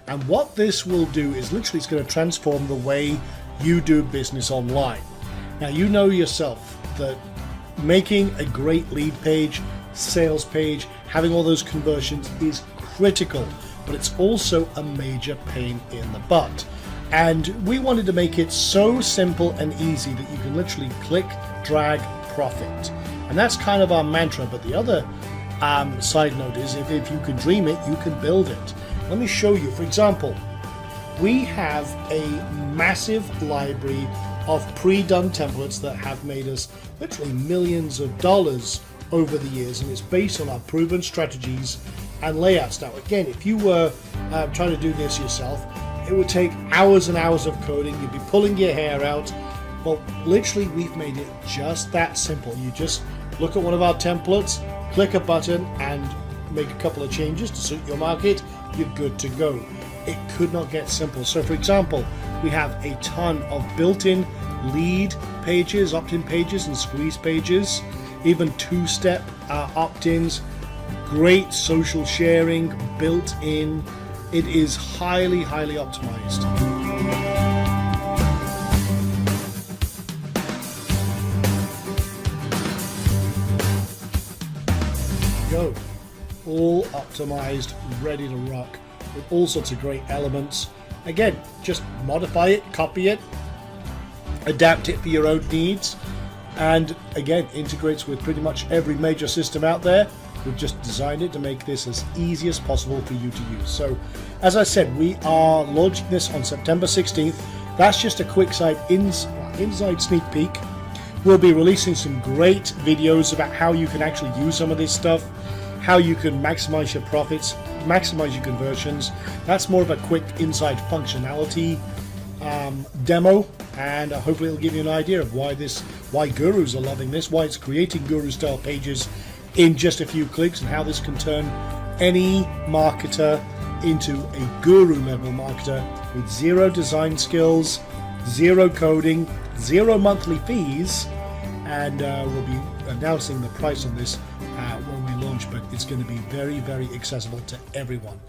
And what this will do is literally it's going to transform the way you do business online. Now, you know yourself that making a great lead page, sales page, having all those conversions is critical, but it's also a major pain in the butt. And we wanted to make it so simple and easy that you can literally click, drag, profit. And that's kind of our mantra. But the other side note is if you can dream it, you can build it. Let me show you. For example, we have a massive library of pre-done templates that have made us literally millions of dollars over the years, and it's based on our proven strategies and layouts. Now, again, if you were trying to do this yourself, it would take hours and hours of coding. You'd be pulling your hair out. Well, literally, we've made it just that simple. You just look at one of our templates, click a button, and make a couple of changes to suit your market. You're good to go. It could not get simple. So, for example, we have a ton of built-in lead pages, opt-in pages, and squeeze pages, even two-step opt-ins, great social sharing built in. It is highly, highly optimized. Go. All optimized, ready to rock with all sorts of great elements. Again, just modify it, copy it, adapt it for your own needs, and again, integrates with pretty much every major system out there. We've just designed it to make this as easy as possible for you to use. So, as I said, we are launching this on September 16th. That's just a quick inside sneak peek. We'll be releasing some great videos about how you can actually use some of this stuff, how you can maximize your profits, maximize your conversions. That's more of a quick inside functionality demo, and hopefully it'll give you an idea of why gurus are loving this, why it's creating guru style pages in just a few clicks, and how this can turn any marketer into a guru level marketer with zero design skills, zero coding, zero monthly fees. And we'll be announcing the price on this when we launch, but it's going to be very, very accessible to everyone.